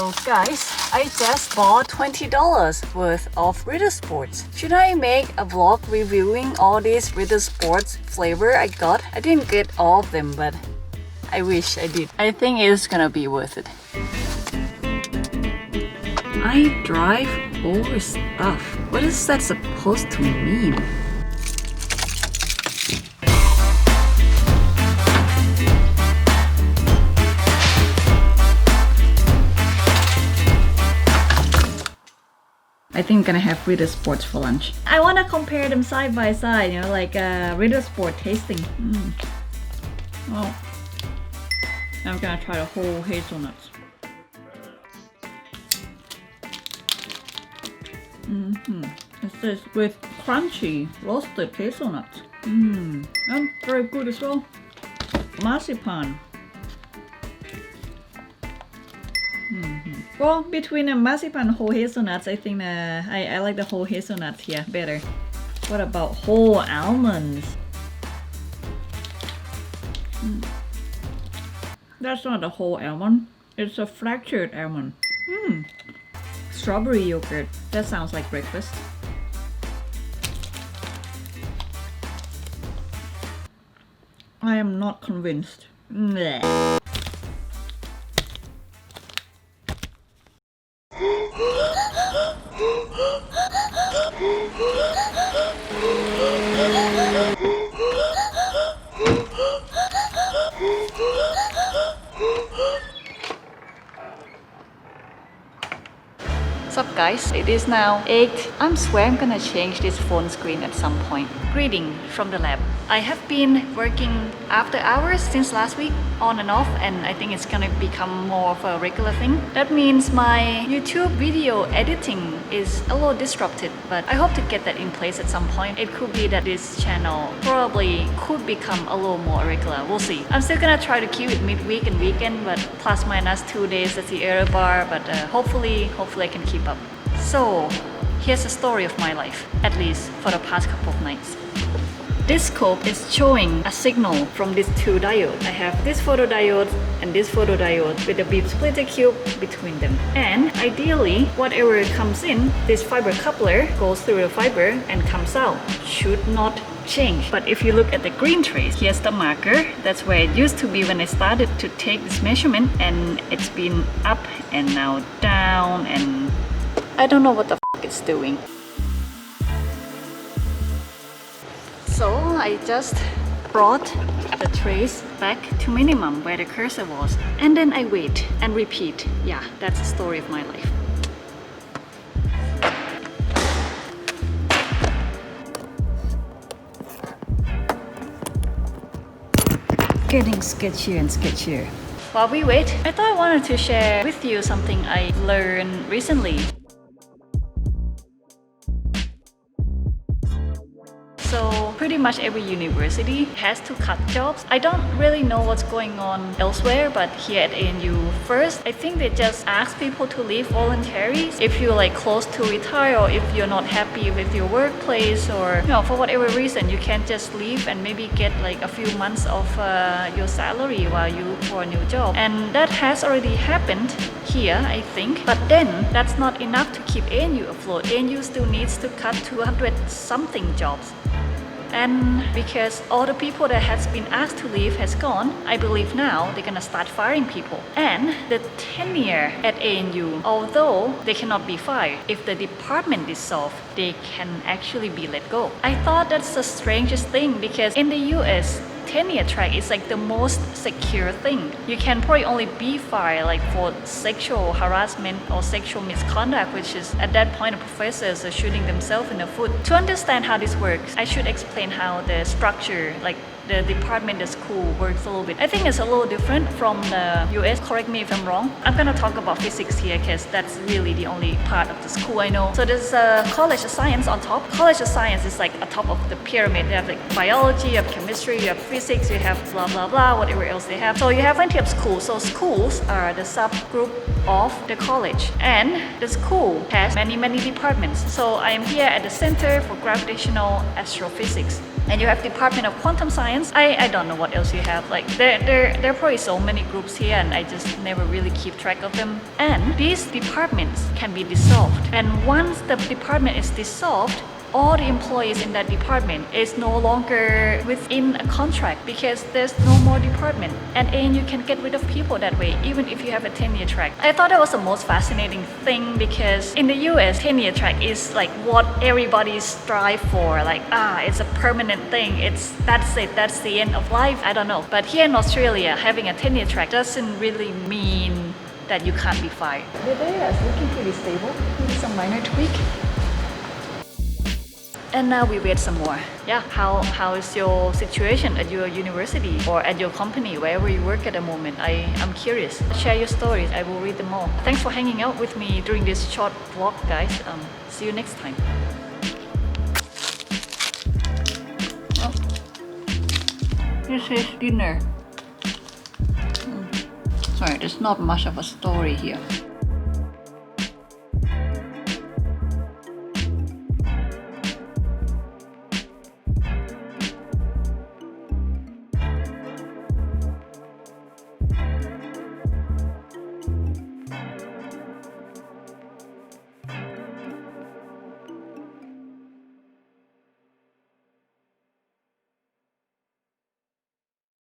So guys, I just bought $20 worth of Ritter Sports. Should I make a vlog reviewing all these Ritter Sports flavor I got? I didn't get all of them, but I wish I did. I think it's gonna be worth it. I drive over stuff. What is that supposed to mean? I think I'm gonna have Ritter Sports for lunch. I wanna compare them side by side, you know, like Ritter Sport tasting. Well, I'm gonna try the whole hazelnuts. It's this with crunchy roasted hazelnuts. And very good as well. Marzipan. Well, between the marzipan and whole hazelnuts, I think I like the whole hazelnuts here better. What about whole almonds? That's not a whole almond. It's a fractured almond. Strawberry yogurt. That sounds like breakfast. I am not convinced. Blech. What's up guys, it is now 8. I swear I'm gonna change this phone screen at some point. Greeting from the lab. I have been working after hours since last week, on and off, and I think it's gonna become more of a regular thing. That means my YouTube video editing is a little disrupted, but I hope to get that in place at some point. It could be that this channel probably could become a little more regular. We'll see. I'm still gonna try to keep it midweek and weekend, but plus minus 2 days at the error bar, but hopefully I can keep up. So here's the story of my life, at least for the past couple of nights. This scope is showing a signal from these two diodes. I have this photodiode and this photodiode with a beam splitter cube between them. And ideally, whatever comes in, this fiber coupler goes through the fiber and comes out. Should not change. But if you look at the green trace, here's the marker. That's where it used to be when I started to take this measurement, and it's been up and now down, and I don't know what the f it's doing. So I just brought the trace back to minimum where the cursor was, and then I wait and repeat. Yeah, that's the story of my life. Getting sketchier and sketchier. While we wait, I thought I wanted to share with you something I learned recently. So pretty much every university has to cut jobs. I don't really know what's going on elsewhere, but here at ANU, first, I think they just ask people to leave voluntarily if you're like close to retire, or if you're not happy with your workplace, or you know, for whatever reason, you can just leave and maybe get like a few months of your salary while you look for a new job. And that has already happened here, I think. But then that's not enough to keep ANU afloat. ANU still needs to cut 200 something jobs. And because all the people that has been asked to leave has gone, I believe now they're gonna start firing people. And the tenure at ANU, although they cannot be fired, if the department dissolved, they can actually be let go. I thought that's the strangest thing, because in the US, tenure track is like the most secure thing. You can probably only be fired like for sexual harassment or sexual misconduct, which is at that point the professors are shooting themselves in the foot. To understand how this works, I should explain how the structure, like the department, the school works a little bit. I think it's a little different from the US. Correct me if I'm wrong. I'm gonna talk about physics here because that's really the only part of the school I know. So there's a College of Science on top. College of Science is like atop of the pyramid. You have like biology, you have chemistry, you have physics, astrophysics, you have blah blah blah, whatever else they have. So you have plenty of schools. So schools are the subgroup of the college, and the school has many departments. So I am here at the Center for Gravitational Astrophysics. And you have Department of Quantum Science. I don't know what else you have. Like there are probably so many groups here, and I just never really keep track of them. And these departments can be dissolved. And once the department is dissolved, all the employees in that department is no longer within a contract because there's no more department. And you can get rid of people that way, even if you have a tenure track. I thought that was the most fascinating thing because in the US, tenure track is like what everybody strive for. Like, it's a permanent thing. That's it. That's the end of life. I don't know. But here in Australia, having a tenure track doesn't really mean that you can't be fired. The data is looking pretty stable. Maybe some minor tweak. And now we wait some more. Yeah, how is your situation at your university or at your company, wherever you work at the moment? I'm curious. Share your stories. I will read them all. Thanks for hanging out with me during this short vlog, guys. See you next time. Oh. This is dinner. Sorry, there's not much of a story here.